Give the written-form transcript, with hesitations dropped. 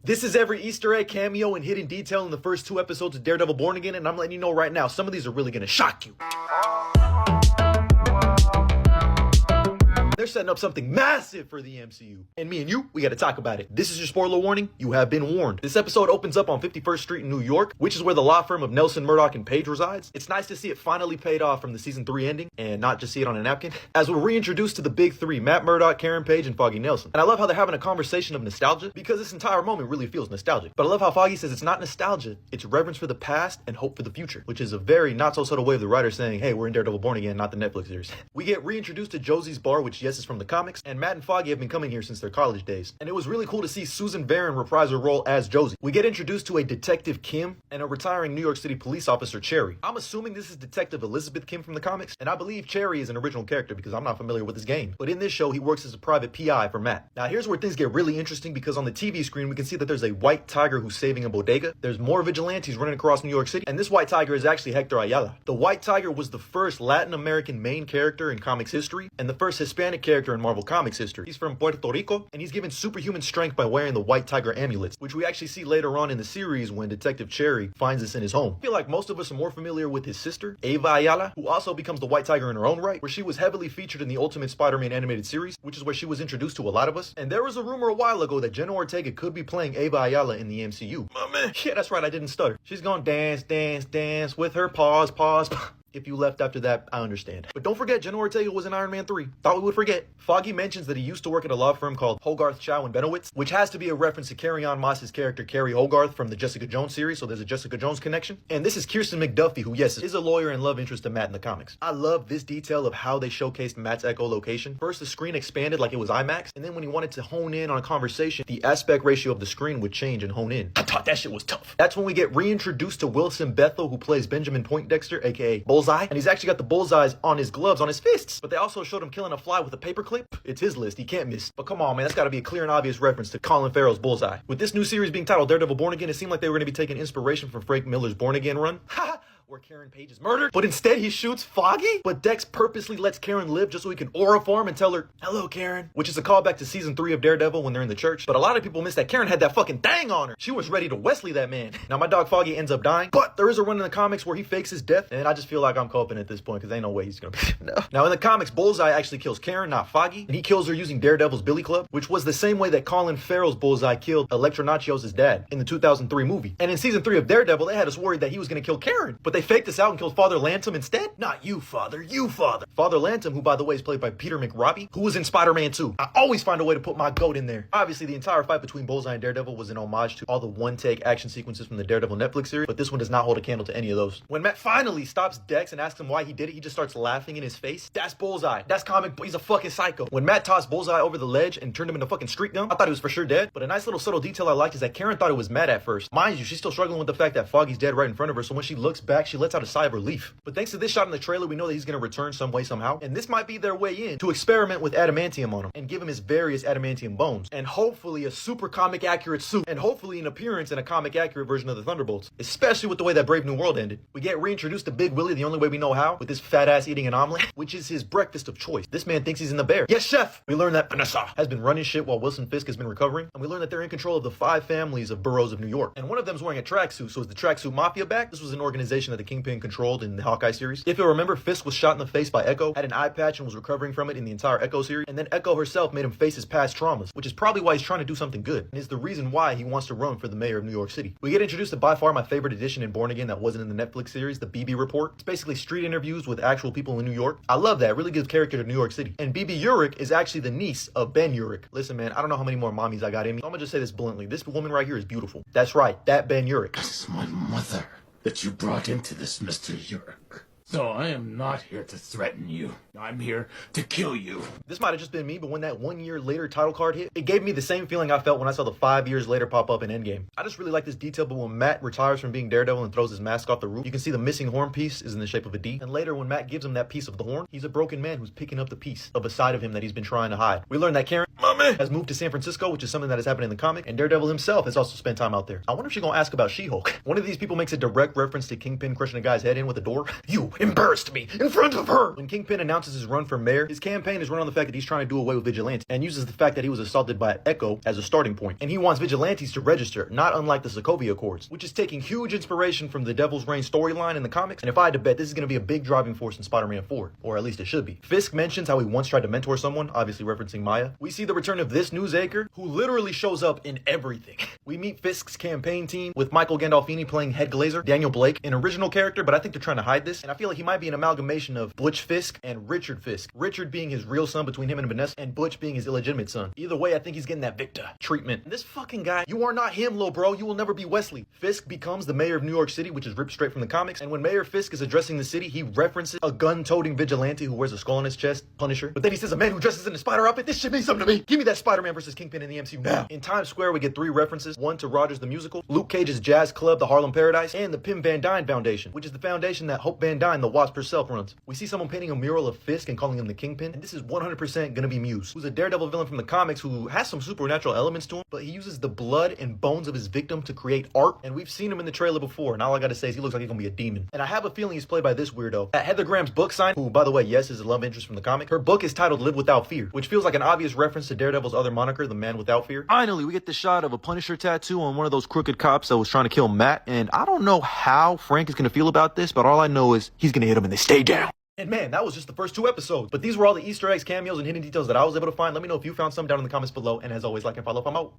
This is every Easter egg, cameo, and hidden detail in the first 2 episodes of Daredevil Born Again, and I'm letting you know right now, some of these are really gonna shock you. They're setting up something massive for the MCU. And me and you, we gotta talk about it. This is your spoiler warning. You have been warned. This episode opens up on 51st Street in New York, which is where the law firm of Nelson, Murdoch, and Page resides. It's nice to see it finally paid off from the season 3 ending, and not just see it on a napkin, as we're reintroduced to the big 3, Matt Murdock, Karen Page, and Foggy Nelson. And I love how they're having a conversation of nostalgia, because this entire moment really feels nostalgic. But I love how Foggy says it's not nostalgia, it's reverence for the past and hope for the future, which is a very not so subtle way of the writer saying, hey, we're in Daredevil Born Again, not the Netflix series. We get reintroduced to Josie's bar, which yes is from the comics, and Matt and Foggy have been coming here since their college days. And it was really cool to see Susan Barron reprise her role as Josie. We get introduced to a Detective Kim and a retiring New York City police officer, Cherry. I'm assuming this is Detective Elizabeth Kim from the comics, and I believe Cherry is an original character because I'm not familiar with his game. But in this show, he works as a private PI for Matt. Now here's where things get really interesting, because on the TV screen, we can see that there's a white tiger who's saving a bodega. There's more vigilantes running across New York City, and this white tiger is actually Hector Ayala. The white tiger was the first Latin American main character in comics history, and the first Hispanic character in Marvel Comics history. He's from Puerto Rico, and he's given superhuman strength by wearing the white tiger amulets, which we actually see later on in the series when Detective Cherry finds this in his home. I feel like most of us are more familiar with his sister, Ava Ayala, who also becomes the white tiger in her own right, where she was heavily featured in the Ultimate Spider-Man animated series, which is where she was introduced to a lot of us. And there was a rumor a while ago that Jenna Ortega could be playing Ava Ayala in the MCU. My man. Yeah, that's right, I didn't stutter. She's gonna dance, dance, dance with her paws. If you left after that, I understand. But don't forget, Jenna Ortega was in Iron Man 3. Thought we would forget. Foggy mentions that he used to work at a law firm called Hogarth, Shaw and Benowitz, which has to be a reference to Carrie-Ann Moss's character, Carrie Hogarth, from the Jessica Jones series, so there's a Jessica Jones connection. And this is Kirsten McDuffie, who, yes, is a lawyer and love interest to Matt in the comics. I love this detail of how they showcased Matt's echolocation. First, the screen expanded like it was IMAX, and then when he wanted to hone in on a conversation, the aspect ratio of the screen would change and hone in. I thought that shit was tough. That's when we get reintroduced to Wilson Bethel, who plays Benjamin Poindexter, aka Bullseye, and he's actually got the bullseyes on his gloves, on his fists. But they also showed him killing a fly with a paperclip. It's his list, he can't miss. But come on, man, that's gotta be a clear and obvious reference to Colin Farrell's Bullseye. With this new series being titled Daredevil Born Again, it seemed like they were gonna be taking inspiration from Frank Miller's Born Again run. Where Karen Page is murdered, but instead he shoots Foggy. But Dex purposely lets Karen live just so he can aura farm and tell her, hello, Karen, which is a callback to season 3 of Daredevil when they're in the church. But a lot of people miss that Karen had that fucking thing on her. She was ready to Wesley that man. Now my dog Foggy ends up dying, but there is a run in the comics where he fakes his death, and I just feel like I'm coping at this point because ain't no way he's gonna be. No. Now in the comics, Bullseye actually kills Karen, not Foggy, and he kills her using Daredevil's Billy Club, which was the same way that Colin Farrell's Bullseye killed Electra Nachios' dad in the 2003 movie. And in season 3 of Daredevil, they had us worried that he was gonna kill Karen, but they faked this out and killed Father Lantom instead? Not you, Father. You, Father. Father Lantom, who by the way is played by Peter McRobbie, who was in Spider-Man 2. I always find a way to put my goat in there. Obviously, the entire fight between Bullseye and Daredevil was an homage to all the one-take action sequences from the Daredevil Netflix series, but this one does not hold a candle to any of those. When Matt finally stops Dex and asks him why he did it, he just starts laughing in his face. That's Bullseye. That's comic, he's a fucking psycho. When Matt tossed Bullseye over the ledge and turned him into fucking street gum, I thought he was for sure dead. But a nice little subtle detail I liked is that Karen thought it was Matt at first. Mind you, she's still struggling with the fact that Foggy's dead right in front of her, so when she looks back, she lets out a sigh of relief. But thanks to this shot in the trailer, we know that he's going to return some way, somehow. And this might be their way in to experiment with adamantium on him and give him his various adamantium bones. And hopefully a super comic accurate suit. And hopefully an appearance in a comic accurate version of the Thunderbolts. Especially with the way that Brave New World ended. We get reintroduced to Big Willie the only way we know how, with this fat ass eating an omelet, which is his breakfast of choice. This man thinks he's in the bear. Yes, chef! We learn that Vanessa has been running shit while Wilson Fisk has been recovering. And we learn that they're in control of the 5 families of boroughs of New York. And one of them's wearing a tracksuit. So is the Tracksuit Mafia back? This was an organization that the Kingpin controlled in the Hawkeye series. If you'll remember, Fisk was shot in the face by Echo, had an eye patch and was recovering from it in the entire Echo series, and then Echo herself made him face his past traumas, which is probably why he's trying to do something good, and is the reason why he wants to run for the mayor of New York City. We get introduced to by far my favorite edition in Born Again that wasn't in the Netflix series, the BB Report. It's basically street interviews with actual people in New York. I love that, it really gives character to New York City. And BB Urich is actually the niece of Ben Urich. Listen man, I don't know how many more mommies I got in me, so I'm gonna just say this bluntly, this woman right here is beautiful. That's right, that Ben Urich. This is my mother that you brought into this, Mr. Urich. So I am not here to threaten you. I'm here to kill you. This might have just been me, but when that 1 year later title card hit, it gave me the same feeling I felt when I saw the 5 years later pop up in Endgame. I just really like this detail, but when Matt retires from being Daredevil and throws his mask off the roof, you can see the missing horn piece is in the shape of a D. And later when Matt gives him that piece of the horn, he's a broken man who's picking up the piece of a side of him that he's been trying to hide. We learn that Karen has moved to San Francisco, which is something that has happened in the comic, and Daredevil himself has also spent time out there. I wonder if she's gonna ask about She-Hulk. One of these people makes a direct reference to Kingpin crushing a guy's head in with a door. You embarrassed me in front of her. When Kingpin announces his run for mayor, his campaign is run on the fact that he's trying to do away with vigilantes and uses the fact that he was assaulted by Echo as a starting point. And he wants vigilantes to register, not unlike the Sokovia Accords, which is taking huge inspiration from the Devil's Reign storyline in the comics. And if I had to bet, this is going to be a big driving force in Spider-Man 4, or at least it should be. Fisk mentions how he once tried to mentor someone, obviously referencing Maya. We see the return of this newsacre, who literally shows up in everything. We meet Fisk's campaign team with Michael Gandolfini playing Head Glazer, Daniel Blake, an original character, but I think they're trying to hide this, and I feel like he might be an amalgamation of Butch Fisk and Richard Fisk. Richard being his real son between him and Vanessa, and Butch being his illegitimate son. Either way, I think he's getting that Victor treatment. And this fucking guy, you are not him, lil bro. You will never be Wesley. Fisk becomes the mayor of New York City, which is ripped straight from the comics, and when Mayor Fisk is addressing the city, he references a gun-toting vigilante who wears a skull on his chest, Punisher. But then he says, a man who dresses in a spider outfit, this should mean something to me. Give me that Spider-Man versus Kingpin in the MCU now. In Times Square, we get 3 references. One to Rogers the Musical, Luke Cage's jazz club, the Harlem Paradise, and the Pim Van Dyne Foundation, which is the foundation that Hope Van Dyne, the Wasp herself, runs. We see someone painting a mural of Fisk and calling him the Kingpin, and this is 100% gonna be Muse, who's a Daredevil villain from the comics who has some supernatural elements to him, but he uses the blood and bones of his victim to create art, and we've seen him in the trailer before, and all I gotta say is he looks like he's gonna be a demon. And I have a feeling he's played by this weirdo. At Heather Graham's book sign, who, by the way, yes, is a love interest from the comic, her book is titled Live Without Fear, which feels like an obvious reference to Daredevil's other moniker, the Man Without Fear. Finally, we get the shot of a Punisher tattoo on one of those crooked cops that was trying to kill Matt, and I don't know how Frank is gonna feel about this, but all I know is he's gonna hit him and they stay down. And man, that was just the first 2 episodes. But these were all the Easter eggs, cameos, and hidden details that I was able to find. Let me know if you found some down in the comments below. And as always, like and follow if I'm out.